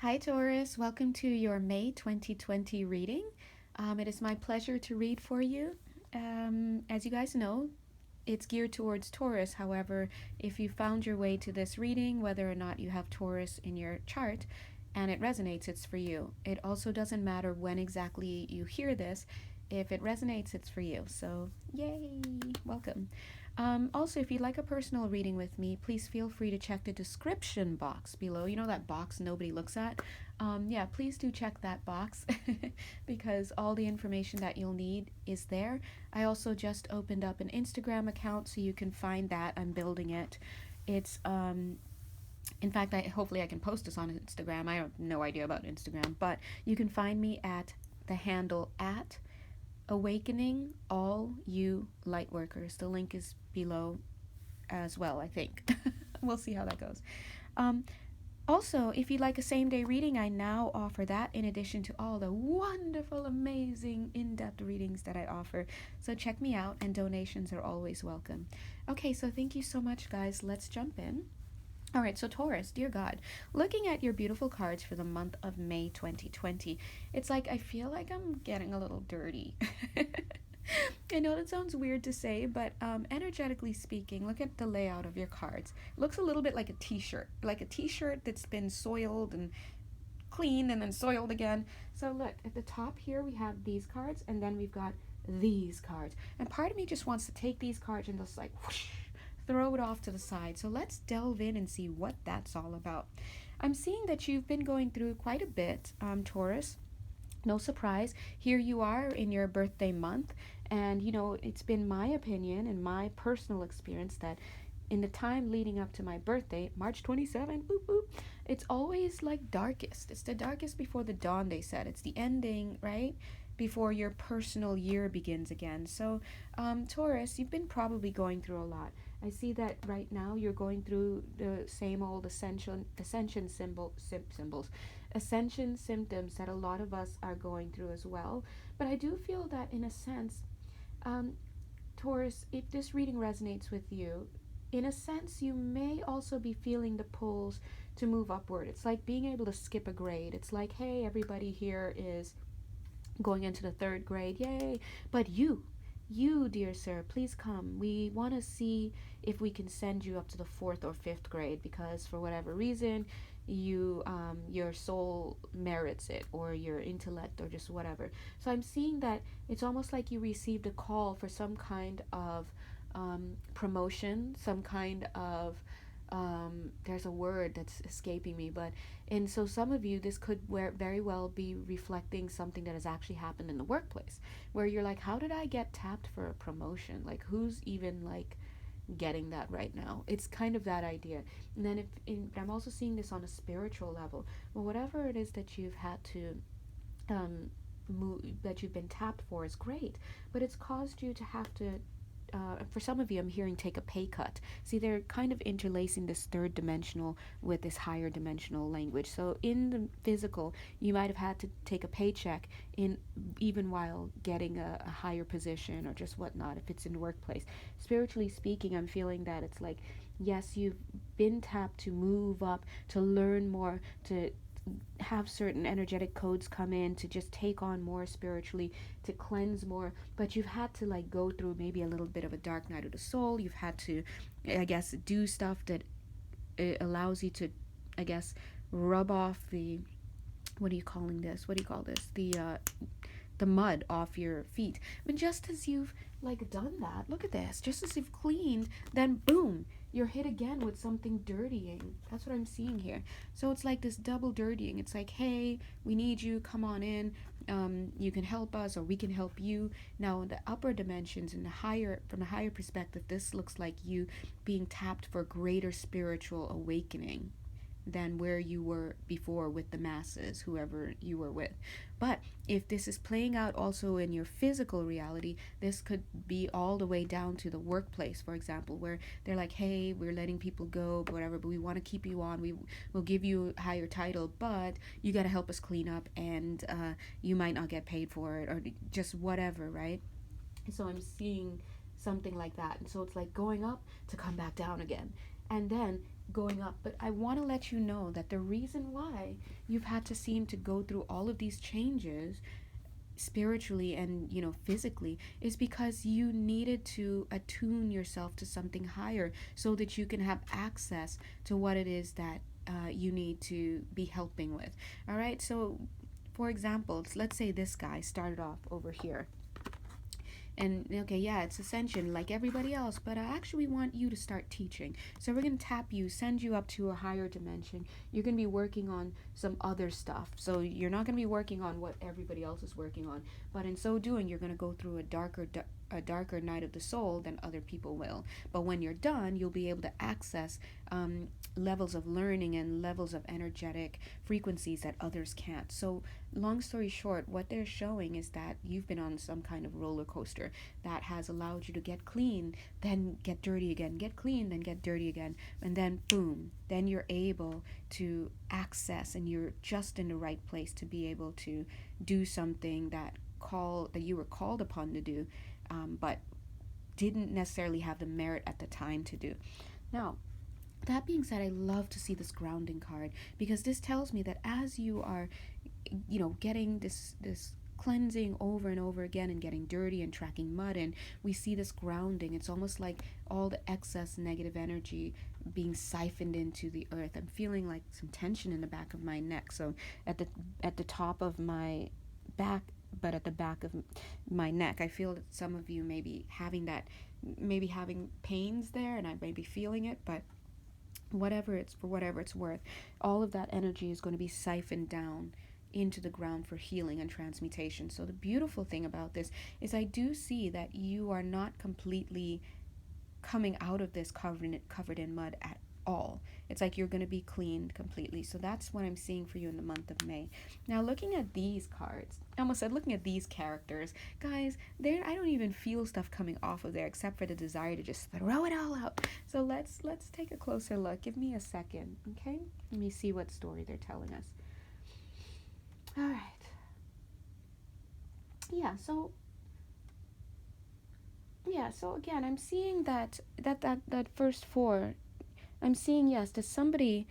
Hi, Taurus. Welcome to your May 2020 reading. It is my pleasure to read for you. As you guys know, it's geared towards Taurus. However, if you found your way to this reading, whether or not you have Taurus in your chart and it resonates, it's for you. It also doesn't matter when exactly you hear this. If it resonates, it's for you. So, yay! Welcome. Also, if you'd like a personal reading with me, please feel free to check the description box below. You know that box nobody looks at? Yeah, please do check that box because all the information that you'll need is there. I also just opened up an Instagram account so you can find that. I'm building it. It's in fact, hopefully I can post this on Instagram. I have no idea about Instagram, but you can find me at the handle at Awakening All You Lightworkers. The link is below as well, I think. We'll see how that goes. Um, Also, if you'd like a same day reading, I now offer that in addition to all the wonderful, amazing, in depth readings that I offer. So check me out, and donations are always welcome. Okay, so thank you so much, guys. Let's jump in. All right, so Taurus, dear God, looking at your beautiful cards for the month of May 2020, it's like I feel like I'm getting a little dirty. I know that sounds weird to say, but energetically speaking, look at the layout of your cards. It looks a little bit like a t-shirt that's been soiled and cleaned and then soiled again. So look, at the top here we have these cards, and then we've got these cards. And part of me just wants to take these cards and just like whoosh, throw it off to the side. So let's delve in and see what that's all about. I'm seeing that you've been going through quite a bit, Taurus. No surprise, here you are in your birthday month, and it's been my opinion and my personal experience that in the time leading up to my birthday, March 27th, boop, boop, it's always like darkest. It's the darkest before the dawn, they said. It's the ending, right? Before your personal year begins again. So, Taurus, you've been probably going through a lot. I see that right now you're going through the same old ascension symptoms that a lot of us are going through as well. But I do feel that in a sense, Taurus, if this reading resonates with you, in a sense, you may also be feeling the pulls to move upward. It's like being able to skip a grade. It's like, hey, everybody here is going into the third grade, yay! But you, dear sir, please come. We want to see if we can send you up to the fourth or fifth grade because for whatever reason, your soul merits it, or your intellect, or just whatever. So I'm seeing that it's almost like you received a call for some kind of promotion, some kind of there's a word that's escaping me, and so some of you, this could very well be reflecting something that has actually happened in the workplace, where you're like, how did I get tapped for a promotion? Like, who's even like getting that right now? It's kind of that idea. And then I'm also seeing this on a spiritual level. Well, whatever it is that you've had to that you've been tapped for is great, but it's caused you to have to for some of you, I'm hearing take a pay cut. See, they're kind of interlacing this third dimensional with this higher dimensional language. So in the physical, you might have had to take a paycheck in even while getting a higher position or just whatnot, if it's in the workplace. Spiritually speaking, I'm feeling that it's like, yes, you've been tapped to move up, to learn more, to have certain energetic codes come in, to just take on more spiritually, to cleanse more, but you've had to like go through maybe a little bit of a dark night of the soul. You've had to, I guess, do stuff that allows you to, I guess, rub off the, what are you calling this? What do you call this? The mud off your feet. But just as you've like done that, look at this, just as you've cleaned, then boom, you're hit again with something dirtying. That's what I'm seeing here. So it's like this double dirtying. It's like, hey, we need you, come on in, you can help us or we can help you. Now in the upper dimensions, from the higher perspective, this looks like you being tapped for greater spiritual awakening than where you were before with the masses, whoever you were with. But if this is playing out also in your physical reality, this could be all the way down to the workplace, for example, where they're like, hey, we're letting people go, whatever, but we want to keep you on. We will give you a higher title, but you got to help us clean up, and you might not get paid for it, or just whatever, right? So I'm seeing something like that. And so it's like going up to come back down again. And then going up. But I want to let you know that the reason why you've had to seem to go through all of these changes spiritually and physically is because you needed to attune yourself to something higher so that you can have access to what it is that you need to be helping with. All right, so for example, let's say this guy started off over here. And okay, yeah, it's ascension like everybody else, but I actually want you to start teaching. So we're going to tap you, send you up to a higher dimension. You're going to be working on some other stuff. So you're not going to be working on what everybody else is working on, but in so doing, you're going to go through a darker night of the soul than other people will. But when you're done, you'll be able to access levels of learning and levels of energetic frequencies that others can't. So long story short, what they're showing is that you've been on some kind of roller coaster that has allowed you to get clean, then get dirty again, get clean, then get dirty again, and then boom, then you're able to access, and you're just in the right place to be able to do something that you were called upon to do, but didn't necessarily have the merit at the time to do. Now, that being said, I love to see this grounding card, because this tells me that as you are, getting this cleansing over and over again and getting dirty and tracking mud, and we see this grounding. It's almost like all the excess negative energy being siphoned into the earth. I'm feeling like some tension in the back of my neck. So at the top of my back, but at the back of my neck, I feel that some of you may be having pains there, and I may be feeling it, but whatever it's worth, all of that energy is going to be siphoned down into the ground for healing and transmutation. So the beautiful thing about this is I do see that you are not completely coming out of this covered in mud at all. It's like you're going to be cleaned completely. So that's what I'm seeing for you in the month of May. Now, looking at these cards, I almost said looking at these characters, guys, I don't even feel stuff coming off of there except for the desire to just throw it all out. So let's take a closer look. Give me a second, okay? Let me see what story they're telling us. All right. So again, I'm seeing that first four, I'm seeing, yes, that somebody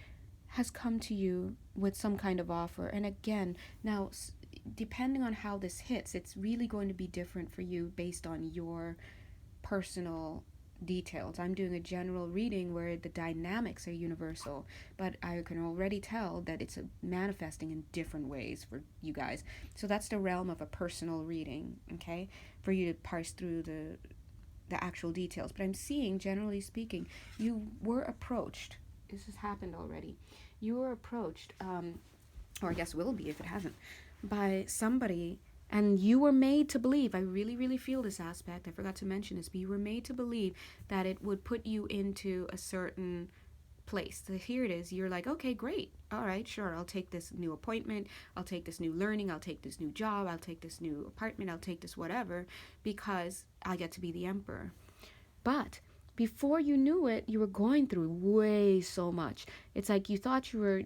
has come to you with some kind of offer. And again, now, depending on how this hits, it's really going to be different for you based on your personal details. I'm doing a general reading where the dynamics are universal, but I can already tell that it's manifesting in different ways for you guys. So that's the realm of a personal reading, okay, for you to parse through the actual details. But I'm seeing, generally speaking, you were approached. This has happened already. You were approached, or I guess will be if it hasn't, by somebody, and you were made to believe, I really, really feel this aspect, I forgot to mention this, but you were made to believe that it would put you into a certain place. So here it is. You're like, okay, great. All right, sure. I'll take this new appointment. I'll take this new learning. I'll take this new job. I'll take this new apartment. I'll take this whatever, because I get to be the emperor. But before you knew it, you were going through way so much. It's like you thought you were,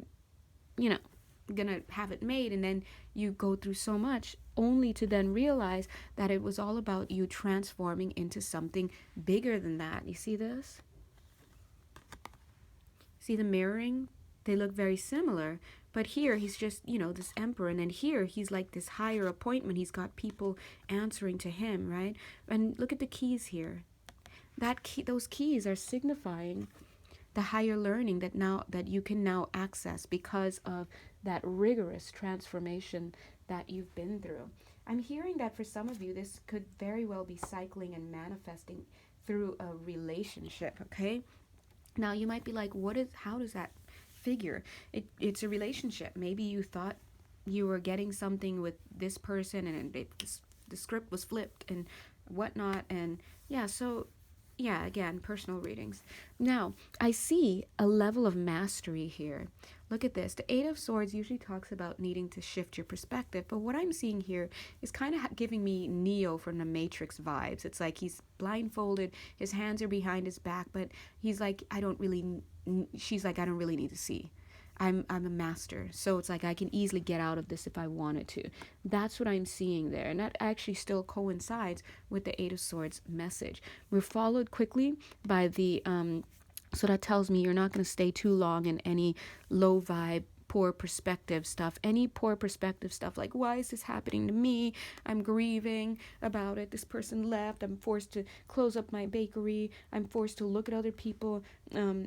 gonna have it made, and then you go through so much only to then realize that it was all about you transforming into something bigger than that. You see this? See the mirroring? They look very similar, but here he's just, this emperor, and then here he's like this higher appointment. He's got people answering to him, right? And look at the keys here. Those keys are signifying the higher learning that you can now access because of that rigorous transformation that you've been through. I'm hearing that for some of you, this could very well be cycling and manifesting through a relationship, okay? Now, you might be like, how does that figure? It's a relationship. Maybe you thought you were getting something with this person, and the script was flipped and whatnot. And again, personal readings. Now, I see a level of mastery here. Look at this. The Eight of Swords usually talks about needing to shift your perspective, but what I'm seeing here is kind of giving me Neo from the Matrix vibes. It's like he's blindfolded, his hands are behind his back, but he's like, she's like, I don't really need to see. I'm a master, so it's like I can easily get out of this if I wanted to. That's what I'm seeing there, and that actually still coincides with the Eight of Swords message. We're followed quickly by the So that tells me you're not going to stay too long in any low vibe, poor perspective stuff. Any poor perspective stuff like, why is this happening to me? I'm grieving about it. This person left. I'm forced to close up my bakery. I'm forced to look at other people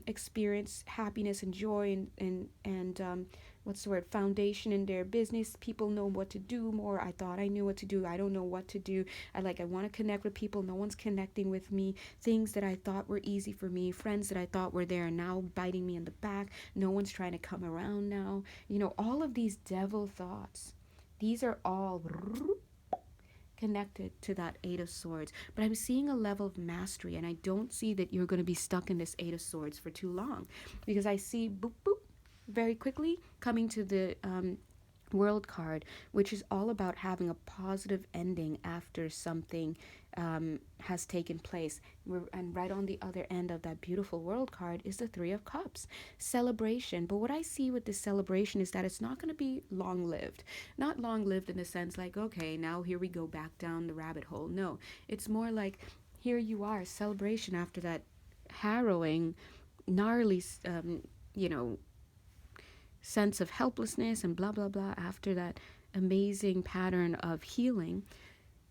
experience happiness and joy and what's the word, foundation in their business. People know what to do more. I thought I knew what to do. I don't know what to do. I want to connect with people. No one's connecting with me. Things that I thought were easy for me, friends that I thought were there are now biting me in the back. No one's trying to come around now. All of these devil thoughts, these are all connected to that Eight of Swords. But I'm seeing a level of mastery, and I don't see that you're going to be stuck in this Eight of Swords for too long, because I see boop boop very quickly coming to the World card, which is all about having a positive ending after something has taken place. And right on the other end of that beautiful World card is the Three of Cups, celebration. But what I see with this celebration is that it's not going to be long-lived. Not long-lived in the sense like, okay, now here we go back down the rabbit hole. No, it's more like, here you are, celebration after that harrowing, gnarly, sense of helplessness and blah blah blah. After that amazing pattern of healing,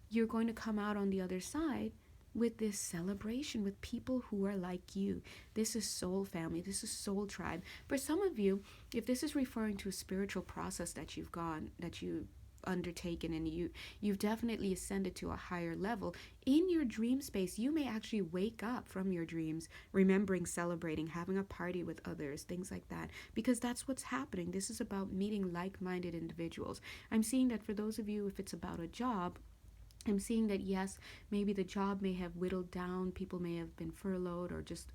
you're going to come out on the other side with this celebration with people who are like you. This is soul family. This is soul tribe. For some of you, if this is referring to a spiritual process that you've undertaken, and you've definitely ascended to a higher level in your dream space, you may actually wake up from your dreams remembering, celebrating, having a party with others, things like that, because that's what's happening. This is about meeting like-minded individuals. I'm seeing that for those of you, if it's about a job, I'm seeing that, yes, maybe the job may have whittled down, people may have been furloughed or just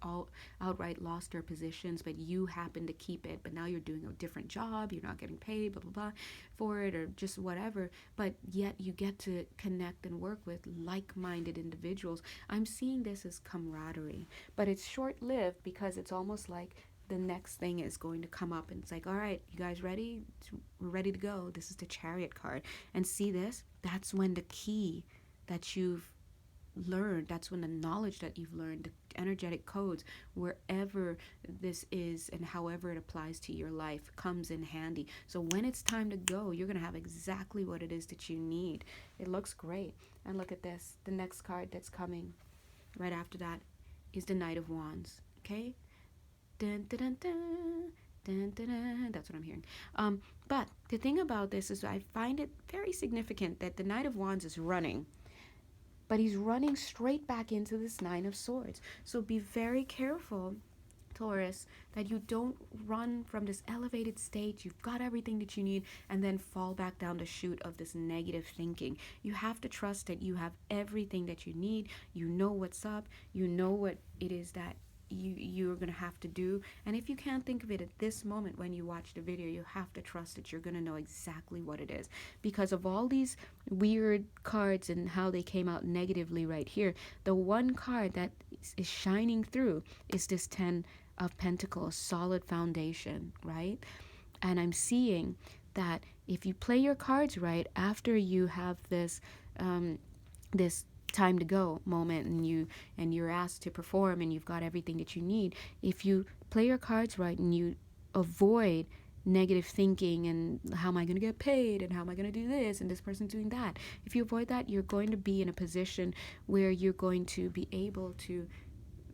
outright lost their positions, but you happen to keep it. But now you're doing a different job, you're not getting paid, blah, blah, blah, for it, or just whatever. But yet you get to connect and work with like-minded individuals. I'm seeing this as camaraderie, but it's short-lived, because it's almost like the next thing is going to come up, and it's like, all right, you guys ready? We're ready to go. This is the Chariot card. And see this? That's when the key that you've learned, that's when the knowledge that you've learned, the energetic codes, wherever this is and however it applies to your life, comes in handy. So when it's time to go, you're going to have exactly what it is that you need. It looks great. And look at this. The next card that's coming right after that is the Knight of Wands. Okay? Dun, dun, dun, dun, dun, dun, dun. That's what I'm hearing. But the thing about this is I find it very significant that the Knight of Wands is running, but he's running straight back into this Nine of Swords. So be very careful, Taurus, that you don't run from this elevated state. You've got everything that you need and then fall back down the chute of this negative thinking. You have to trust that you have everything that you need. You know what's up. You know what it is that you're going to have to do. And if you can't think of it at this moment when you watch the video, you have to trust that you're going to know exactly what it is. Because of all these weird cards and how they came out negatively right here, the one card that is shining through is this 10 of Pentacles, solid foundation, right? And I'm seeing that if you play your cards right, after you have this this time to go moment, and you're asked to perform and you've got everything that you need, if you play your cards right and you avoid negative thinking and how am I going to get paid and how am I going to do this and this person's doing that, if you avoid that, you're going to be in a position where you're going to be able to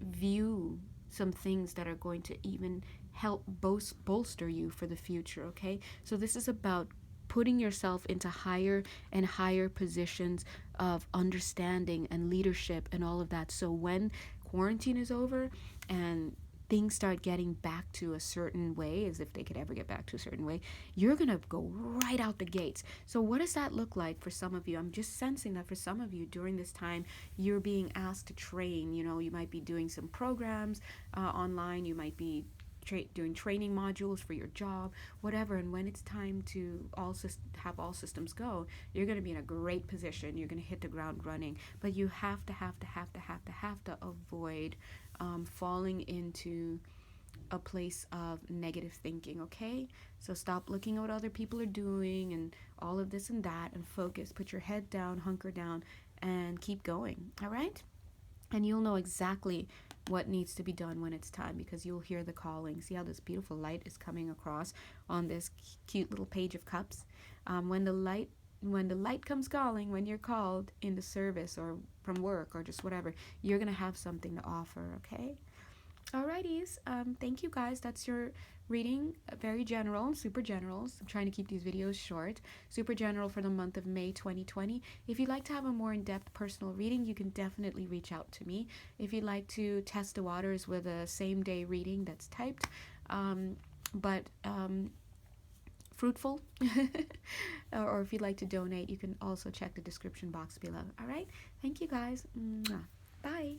view some things that are going to even help bolster you for the future. Okay, so this is about putting yourself into higher and higher positions of understanding and leadership and all of that. So when quarantine is over and things start getting back to a certain way, as if they could ever get back to a certain way, you're going to go right out the gates. So what does that look like for some of you? I'm just sensing that for some of you during this time, you're being asked to train. You might be doing some programs online. You might be doing training modules for your job, whatever. And when it's time to have all systems go, you're going to be in a great position. You're going to hit the ground running. But you have to avoid falling into a place of negative thinking. Okay, so stop looking at what other people are doing and all of this and that, and focus. Put your head down, hunker down, and keep going. All right, and you'll know exactly what needs to be done when it's time, because you'll hear the calling. See how this beautiful light is coming across on this cute little page of cups. When the light comes calling, when you're called into service or from work or just whatever, you're gonna have something to offer. Okay. Alrighties, thank you guys. That's your reading. Very general, super generals. I'm trying to keep these videos short. Super general for the month of May 2020. If you'd like to have a more in-depth personal reading, you can definitely reach out to me. If you'd like to test the waters with a same-day reading that's typed, but fruitful, or if you'd like to donate, you can also check the description box below. Alright, thank you guys. Mwah. Bye.